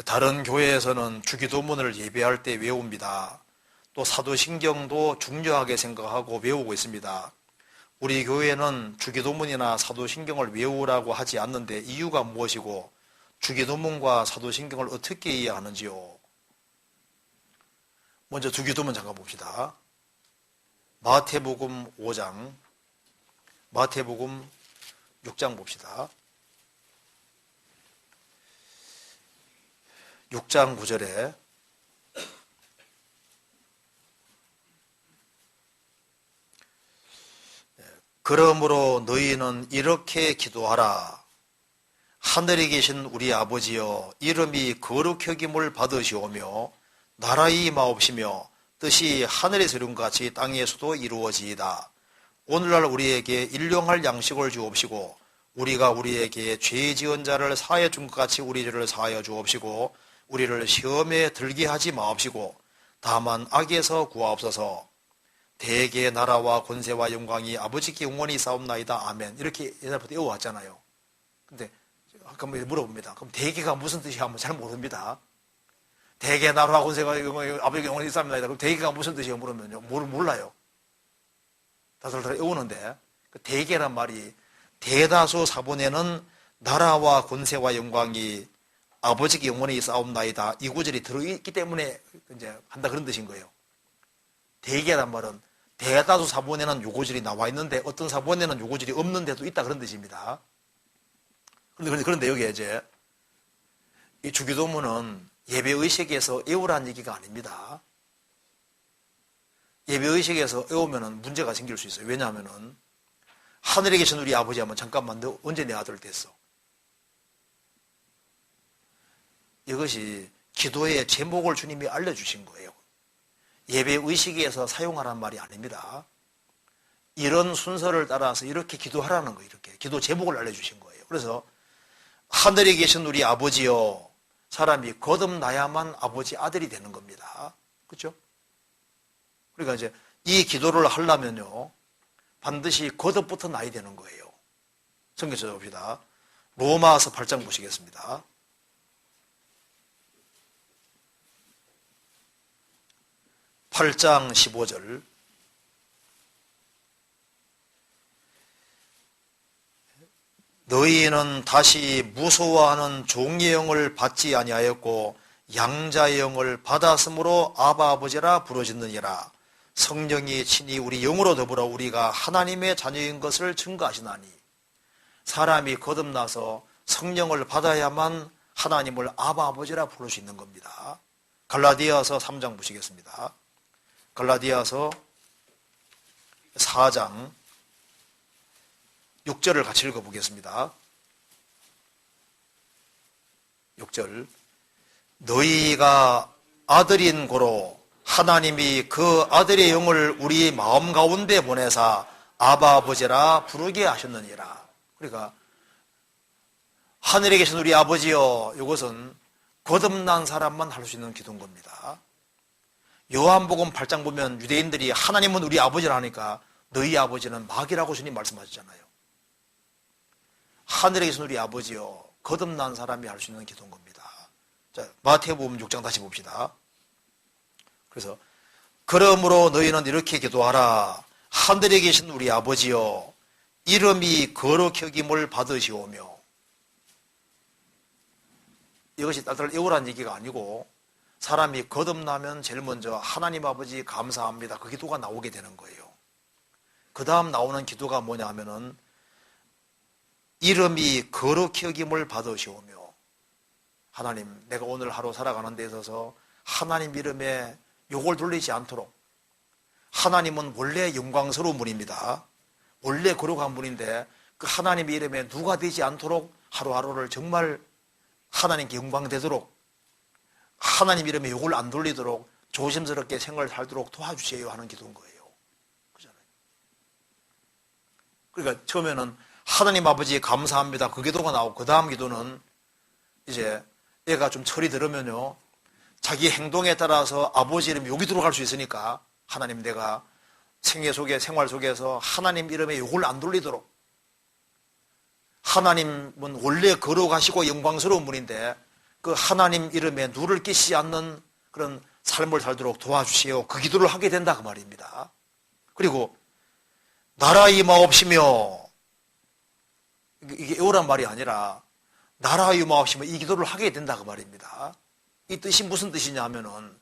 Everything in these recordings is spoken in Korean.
다른 교회에서는 주기도문을 예배할 때 외웁니다. 또 사도신경도 중요하게 생각하고 외우고 있습니다. 우리 교회는 주기도문이나 사도신경을 외우라고 하지 않는데 이유가 무엇이고 주기도문과 사도신경을 어떻게 이해하는지요? 먼저 주기도문 잠깐 봅시다. 마태복음 5장, 마태복음 6장 봅시다. 6장 9절에 그러므로 너희는 이렇게 기도하라. 하늘에 계신 우리 아버지여, 이름이 거룩히 여김을 받으시오며 나라의 마옵시며 뜻이 하늘에서 이룬 같이 땅에서도 이루어지이다. 오늘날 우리에게 일용할 양식을 주옵시고 우리가 우리에게 죄 지은 자를 사하여 준 것 같이 우리 죄를 사하여 주옵시고 우리를 시험에 들게 하지 마옵시고 다만 악에서 구하옵소서. 대개의 나라와 권세와 영광이 아버지께 영원히 싸움나이다. 아멘. 이렇게 옛날부터 외워왔잖아요. 근데 아까 물어봅니다. 그럼 대개가 무슨 뜻이야 하면 잘 모릅니다. 대개 나라와 권세가 아버지께 영원히 싸움나이다. 그럼 대개가 무슨 뜻이야 물으면요. 몰라요. 다들 외우는데 그 대개란 말이 대다수 사본에는 나라와 권세와 영광이 아버지께 영원히 싸움나이다. 이 구절이 들어있기 때문에 이제 한다 그런 뜻인 거예요. 대개란 말은 대다수 사본에는 요 구절이 나와 있는데 어떤 사본에는 요 구절이 없는데도 있다 그런 뜻입니다. 그런데 여기에 이제 이 주기도문은 예배의식에서 외우라는 얘기가 아닙니다. 예배의식에서 외우면 문제가 생길 수 있어요. 왜냐하면 하늘에 계신 우리 아버지 하면 잠깐만 너 언제 내 아들 됐어? 이것이 기도의 제목을 주님이 알려주신 거예요. 예배의식에서 사용하라는 말이 아닙니다. 이런 순서를 따라서 이렇게 기도하라는 거예요. 이렇게 기도 제목을 알려주신 거예요. 그래서 하늘에 계신 우리 아버지여, 사람이 거듭나야만 아버지 아들이 되는 겁니다. 그렇죠? 그러니까 이제 이 기도를 하려면요 반드시 거듭부터 나야 되는 거예요. 성경 찾아봅시다. 로마서 8장 보시겠습니다. 8장 15절. 너희는 다시 무서워하는 종의 영을 받지 아니하였고 양자의 영을 받았으므로 아바 아버지라 부르짖느니라. 성령이 친히 우리 영으로 더불어 우리가 하나님의 자녀인 것을 증거하시나니. 사람이 거듭나서 성령을 받아야만 하나님을 아바 아버지라 부를 수 있는 겁니다. 갈라디아서 3장 보시겠습니다. 갈라디아서 4장 6절을 같이 읽어보겠습니다. 6절. 너희가 아들인 고로 하나님이 그 아들의 영을 우리 마음 가운데 보내사 아바 아버지라 부르게 하셨느니라. 그러니까 하늘에 계신 우리 아버지여, 이것은 거듭난 사람만 할 수 있는 기도인 겁니다. 요한복음 8장 보면 유대인들이 하나님은 우리 아버지라 하니까 너희 아버지는 마귀라고 주님 말씀하셨잖아요. 하늘에 계신 우리 아버지여, 거듭난 사람이 할 수 있는 기도인 겁니다. 자, 마태복음 6장 다시 봅시다. 그래서 그러므로 너희는 이렇게 기도하라. 하늘에 계신 우리 아버지여, 이름이 거룩히 여김을 받으시오며. 이것이 딸딸 외우라는 얘기가 아니고 사람이 거듭나면 제일 먼저 하나님 아버지 감사합니다. 그 기도가 나오게 되는 거예요. 그 다음 나오는 기도가 뭐냐 하면은 이름이 거룩히 여김을 받으시오며. 하나님, 내가 오늘 하루 살아가는 데 있어서 하나님 이름에 욕을 돌리지 않도록. 하나님은 원래 영광스러운 분입니다. 원래 거룩한 분인데 그 하나님 이름에 누가 되지 않도록 하루하루를 정말 하나님께 영광되도록, 하나님 이름에 욕을 안 돌리도록 조심스럽게 생활을 살도록 도와주세요 하는 기도인 거예요. 그잖아요. 그러니까 처음에는 하나님 아버지 감사합니다. 그 기도가 나오고 그 다음 기도는 이제 애가 좀 철이 들으면요 자기 행동에 따라서 아버지 이름에 욕이 들어갈 수 있으니까 하나님, 내가 생애 속에 생활 속에서 하나님 이름에 욕을 안 돌리도록. 하나님은 원래 거룩하시고 영광스러운 분인데 그 하나님 이름에 누를 끼치지 않는 그런 삶을 살도록 도와주시오. 그 기도를 하게 된다 그 말입니다. 그리고 나라 임하옵시며, 이게 오란 말이 아니라 나라 임하옵시며 이 기도를 하게 된다 그 말입니다. 이 뜻이 무슨 뜻이냐 하면은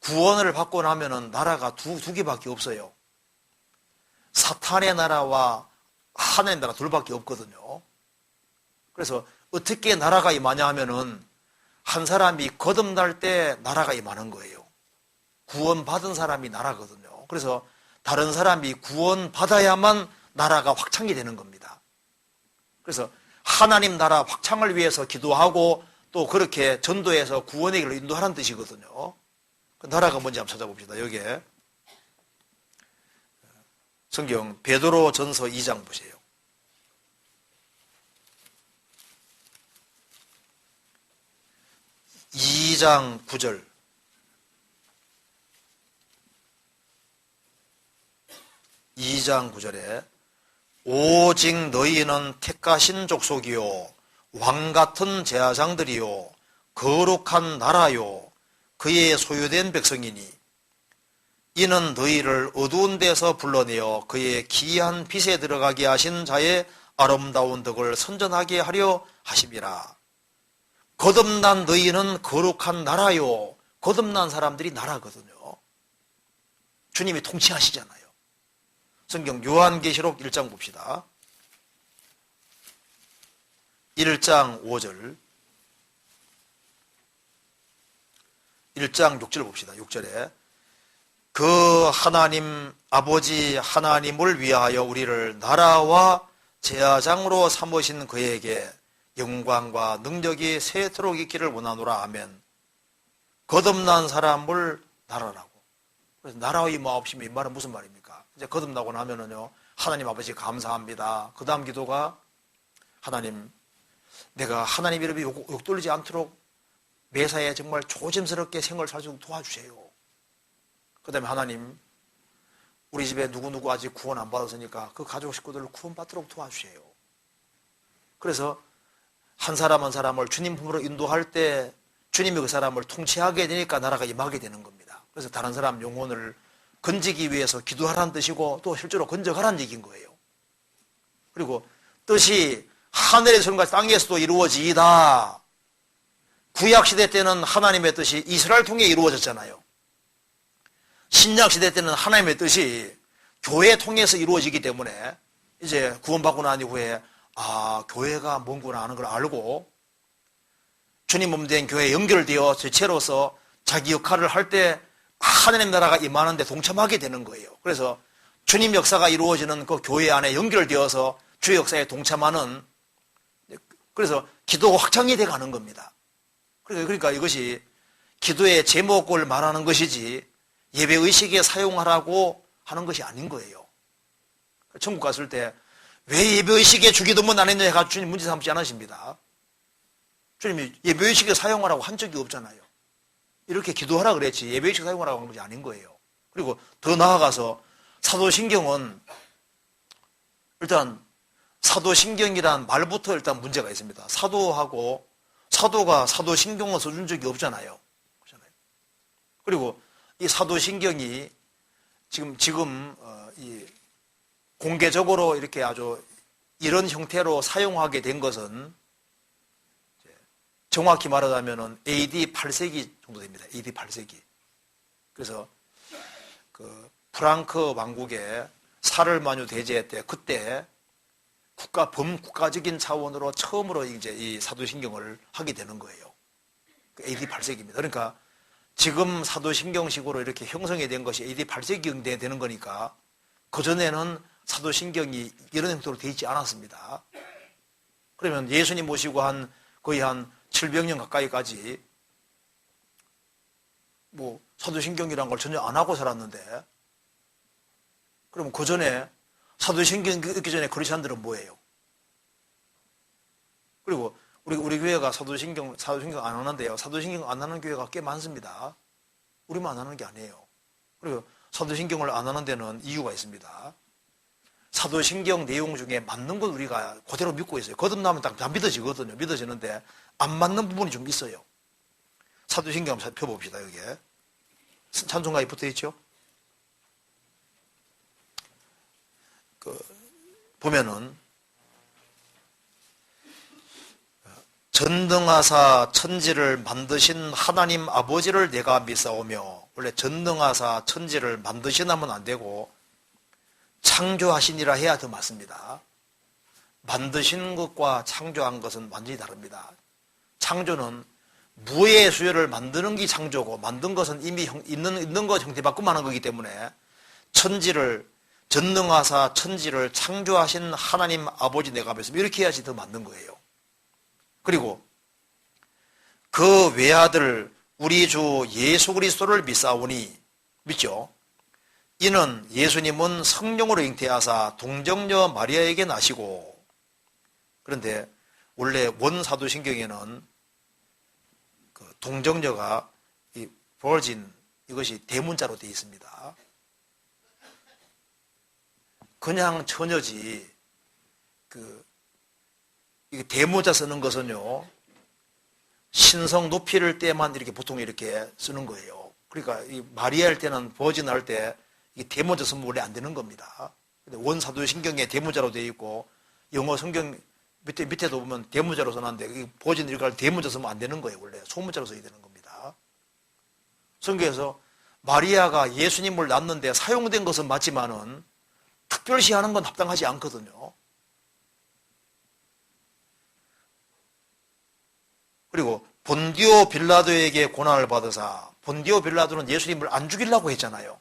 구원을 받고 나면은 나라가 두 개밖에 없어요. 사탄의 나라와 하나님의 나라 둘밖에 없거든요. 그래서 어떻게 나라가 임하냐 하면은 한 사람이 거듭날 때 나라가 임하는 거예요. 구원받은 사람이 나라거든요. 그래서 다른 사람이 구원받아야만 나라가 확창이 되는 겁니다. 그래서 하나님 나라 확창을 위해서 기도하고 또 그렇게 전도해서 구원의 길로 인도하라는 뜻이거든요. 그 나라가 뭔지 한번 찾아봅시다. 여기에 성경 베드로 전서 2장 보세요. 2장 9절. 오직 너희는 택하신 족속이요 왕같은 제사장들이요 거룩한 나라요 그의 소유된 백성이니 이는 너희를 어두운 데서 불러내어 그의 기이한 빛에 들어가게 하신 자의 아름다운 덕을 선전하게 하려 하심이라. 거듭난 너희는 거룩한 나라요. 거듭난 사람들이 나라거든요. 주님이 통치하시잖아요. 성경 요한계시록 1장 봅시다. 1장 5절. 1장 6절 봅시다. 6절에 그 하나님 아버지 하나님을 위하여 우리를 나라와 제사장으로 삼으신 그에게 영광과 능력이 세토록 있기를 원하노라. 아멘. 거듭난 사람을 나라라고. 그래서 나라의 임하옵시며 이 말은 무슨 말입니까? 이제 거듭나고 나면은요, 하나님 아버지 감사합니다. 그 다음 기도가 하나님, 내가 하나님 이름에 욕 돌리지 않도록 매사에 정말 조심스럽게 생활을 살 수 있도록 도와주세요. 그 다음에 하나님, 우리 집에 누구누구 아직 구원 안 받았으니까 그 가족 식구들을 구원받도록 도와주세요. 그래서 한 사람 한 사람을 주님 품으로 인도할 때 주님이 그 사람을 통치하게 되니까 나라가 임하게 되는 겁니다. 그래서 다른 사람 영혼을 건지기 위해서 기도하라는 뜻이고 또 실제로 건져가라는 얘기인 거예요. 그리고 뜻이 하늘에서 같이 땅에서도 이루어지이다. 구약시대 때는 하나님의 뜻이 이스라엘 통해 이루어졌잖아요. 신약시대 때는 하나님의 뜻이 교회 통해서 이루어지기 때문에 이제 구원받고 난 이후에 교회가 뭔구나 하는 걸 알고 주님 몸 된 교회에 연결되어 지체로서 자기 역할을 할 때 하나님 나라가 임하는데 동참하게 되는 거예요. 그래서 주님 역사가 이루어지는 그 교회 안에 연결되어서 주의 역사에 동참하는, 그래서 기도 확장이 돼 가는 겁니다. 그러니까 이것이 기도의 제목을 말하는 것이지 예배의식에 사용하라고 하는 것이 아닌 거예요. 천국 갔을 때 왜 예배의식에 주기도문 안 했냐 해가지고 주님 문제 삼지 않으십니다. 주님이 예배의식에 사용하라고 한 적이 없잖아요. 이렇게 기도하라 그랬지 예배의식 사용하라고 한 것이 아닌 거예요. 그리고 더 나아가서 사도신경은 일단 사도신경이란 말부터 일단 문제가 있습니다. 사도가 사도신경을 써준 적이 없잖아요. 그리고 이 사도신경이 지금 이 공개적으로 이렇게 아주 이런 형태로 사용하게 된 것은 정확히 말하자면 AD 8세기 정도 됩니다. AD 8세기. 그래서 그 프랑크 왕국의 사르마뉴 대제 때 그때 범국가적인 차원으로 처음으로 이제 이 사도신경을 하게 되는 거예요. AD 8세기입니다. 그러니까 지금 사도신경식으로 이렇게 형성이 된 것이 AD 8세기 되는 거니까 그전에는 사도신경이 이런 형태로 되어 있지 않았습니다. 그러면 예수님 모시고 거의 한 700년 가까이까지 사도신경이라는 걸 전혀 안 하고 살았는데, 그러면 그 전에 사도신경 읽기 전에 그리스도인들은 뭐예요? 그리고 우리 교회가 사도신경 안 하는데요. 사도신경 안 하는 교회가 꽤 많습니다. 우리만 안 하는 게 아니에요. 그리고 사도신경을 안 하는 데는 이유가 있습니다. 사도신경 내용 중에 맞는 건 우리가 그대로 믿고 있어요. 거듭나면 딱 믿어지거든요. 믿어지는데 안 맞는 부분이 좀 있어요. 사도신경 한번 펴봅시다. 여기에 찬송가에 붙어있죠. 보면은 전능하사 천지를 만드신 하나님 아버지를 내가 믿사오며, 원래 전능하사 천지를 만드신 하면 안 되고 창조하시니라 해야 더 맞습니다. 만드신 것과 창조한 것은 완전히 다릅니다. 창조는 무의 수요를 만드는 게 창조고, 만든 것은 이미 있는 것 형태 바꾸면 하는 거기 때문에 전능하사 천지를 창조하신 하나님 아버지 내가 믿습니다. 이렇게 해야지 더 맞는 거예요. 그리고 그 외아들 우리 주 예수 그리스도를 믿사오니, 믿죠? 이는 예수님은 성령으로 잉태하사 동정녀 마리아에게 나시고, 그런데 원래 원사도신경에는 그 동정녀가 이 virgin, 이것이 대문자로 되어 있습니다. 그냥 처녀지, 이게 대문자 쓰는 것은요, 신성 높이를 때만 이렇게 보통 이렇게 쓰는 거예요. 그러니까 이 마리아 할 때는 버진 할 때 이 대문자 쓰면 원래 안 되는 겁니다. 근데 원사도신경에 대문자로 되어 있고, 영어 성경 밑에도 보면 대문자로 써놨는데, 이 버진 이렇게 할 대문자 쓰면 안 되는 거예요. 원래 소문자로 써야 되는 겁니다. 성경에서 마리아가 예수님을 낳는데 사용된 것은 맞지만은 특별시 하는 건 합당하지 않거든요. 그리고 본디오 빌라도에게 고난을 받으사, 본디오 빌라도는 예수님을 안 죽이려고 했잖아요.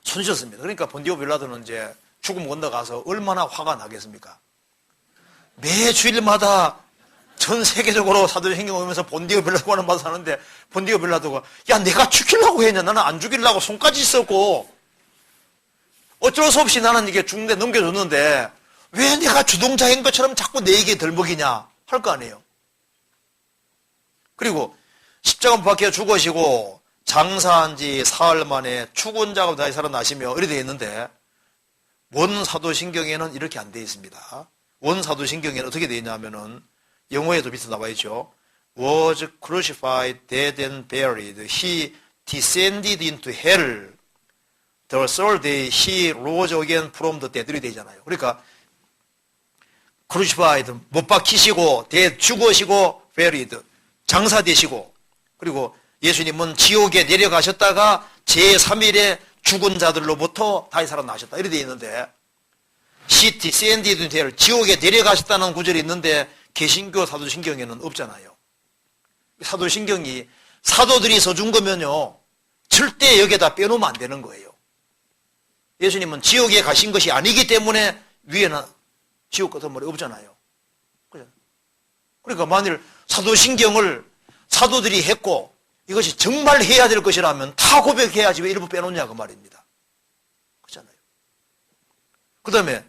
손셨습니다. 그러니까 본디오 빌라도는 이제 죽음 건너가서 얼마나 화가 나겠습니까? 매 주일마다 전 세계적으로 사도신경 오면서 본디오 빌라도 고난 받아서 하는데, 본디오 빌라도가 야 내가 죽이려고 했냐, 나는 안 죽이려고 손까지 썼고 어쩔 수 없이 나는 이게 죽는데 넘겨줬는데 왜 내가 주동자인 것처럼 자꾸 내 얘기에 덜먹이냐 할 거 아니에요. 그리고 십자가 못 박혀 죽으시고 장사한 지 사흘 만에 죽은 자가 다시 살아나시며 이렇게 되어 있는데, 원사도신경에는 이렇게 안 되어 있습니다. 원사도신경에는 어떻게 되어 있냐면은 영어에도 밑에 나와 있죠. Was crucified, dead and buried. He descended into hell. The third day he rose again from the dead. 이렇게 되잖아요. 그러니까 crucified 못 박히시고, dead 죽으시고, buried 장사되시고, 그리고 예수님은 지옥에 내려가셨다가 제3일에 죽은 자들로부터 다시 살아나셨다. 이렇게 되어 있는데, He descended into hell, 지옥에 내려가셨다는 구절이 있는데 개신교 사도신경에는 없잖아요. 사도신경이 사도들이 써준 거면요, 절대 여기에다 빼놓으면 안 되는 거예요. 예수님은 지옥에 가신 것이 아니기 때문에 위에는 지옥 같은 말이 없잖아요. 그러니까 만일 사도신경을 사도들이 했고 이것이 정말 해야 될 것이라면 다 고백해야지 왜 일부 빼놓냐 그 말입니다. 그렇잖아요. 그 다음에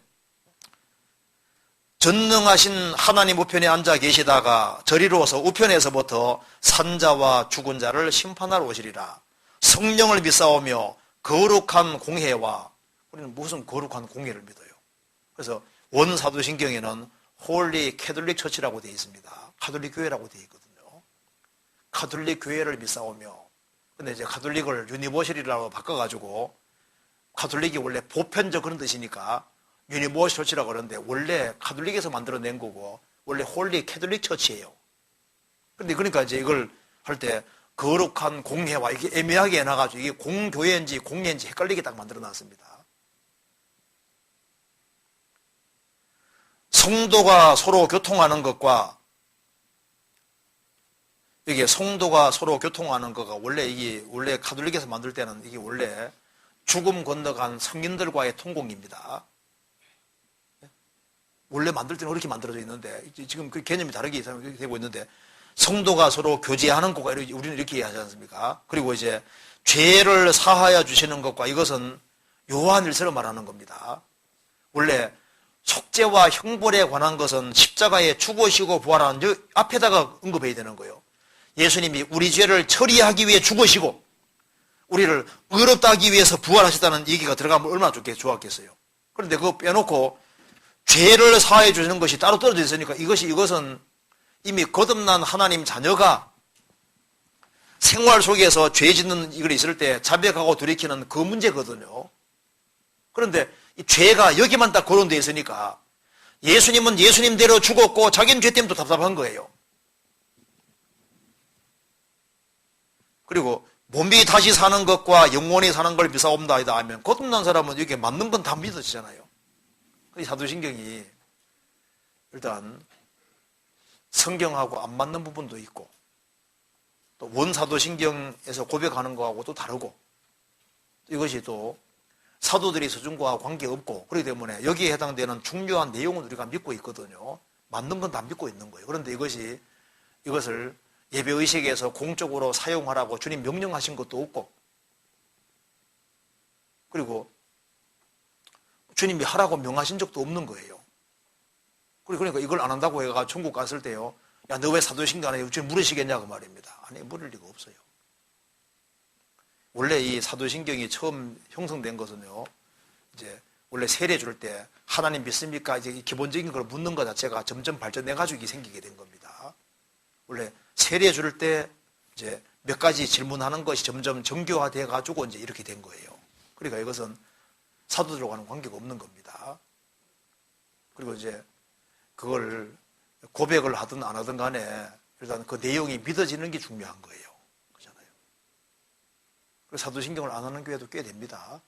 전능하신 하나님 우편에 앉아 계시다가 저리로서 우편에서부터 산자와 죽은 자를 심판하러 오시리라. 성령을 믿사오며 거룩한 공회와, 우리는 무슨 거룩한 공회를 믿어요. 그래서 원사도신경에는 홀리 캐톨릭 처치라고 되어 있습니다. 가톨릭 교회라고 되어 있거든요. 가톨릭 교회를 믿사오며, 근데 이제 가톨릭을 유니버셜이라고 바꿔가지고, 가톨릭이 원래 보편적 그런 뜻이니까 유니버셜 처치라고 그러는데 원래 가톨릭에서 만들어낸 거고 원래 홀리 캐톨릭 처치예요. 근데 그러니까 이제 이걸 할 때 거룩한 공회와 이게 애매하게 해놔가지고 이게 공교회인지 공회인지 헷갈리게 딱 만들어놨습니다. 성도가 서로 교통하는 것과, 이게 성도가 서로 교통하는 거가 원래 가톨릭에서 만들 때는 이게 원래 죽음 건너간 성인들과의 통공입니다. 원래 만들 때는 그렇게 만들어져 있는데 지금 그 개념이 다르게 되고 있는데, 성도가 서로 교제하는 것과 우리는 이렇게 이해하지 않습니까? 그리고 이제 죄를 사하여 주시는 것과, 이것은 요한일서로 말하는 겁니다. 원래 속죄와 형벌에 관한 것은 십자가에 죽으시고 부활하는 앞에다가 언급해야 되는 거예요. 예수님이 우리 죄를 처리하기 위해 죽으시고 우리를 의롭다 하기 위해서 부활하셨다는 얘기가 들어가면 얼마나 좋았겠어요. 그런데 그거 빼놓고 죄를 사해 주시는 것이 따로 떨어져 있으니까 이것은 이미 거듭난 하나님 자녀가 생활 속에서 죄 짓는 이걸 있을 때 자백하고 돌이키는 그 문제거든요. 그런데 이 죄가 여기만 딱 거론되어 있으니까 예수님은 예수님대로 죽었고 자기는 죄 때문에 또 답답한 거예요. 그리고 몸이 다시 사는 것과 영원히 사는 걸 비사옵나이다 하면 거듭난 사람은 이게 맞는 건 다 믿어지잖아요. 이 사도신경이 일단 성경하고 안 맞는 부분도 있고 또 원사도신경에서 고백하는 거하고 또 다르고 이것이 또 사도들이 써준 거와 관계없고 그렇기 때문에 여기에 해당되는 중요한 내용은 우리가 믿고 있거든요. 맞는 건 다 믿고 있는 거예요. 그런데 이것을 예배의식에서 공적으로 사용하라고 주님 명령하신 것도 없고 그리고 주님이 하라고 명하신 적도 없는 거예요. 그러니까 이걸 안 한다고 해가 천국 갔을 때요. 야, 너 왜 사도신경 안 해? 주님 물으시겠냐고 말입니다. 아니, 물을 리가 없어요. 원래 이 사도신경이 처음 형성된 것은요. 이제 원래 세례 줄 때 하나님 믿습니까? 이제 기본적인 걸 묻는 것 자체가 점점 발전해 가지고 이게 생기게 된 겁니다. 원래 세례 줄 때 이제 몇 가지 질문하는 것이 점점 정교화돼 가지고 이제 이렇게 된 거예요. 그러니까 이것은 사도들과는 관계가 없는 겁니다. 그리고 이제 그걸 고백을 하든 안 하든 간에 일단 그 내용이 믿어지는 게 중요한 거예요. 그렇잖아요. 그래서 사도신경을 안 하는 교회도 꽤 됩니다.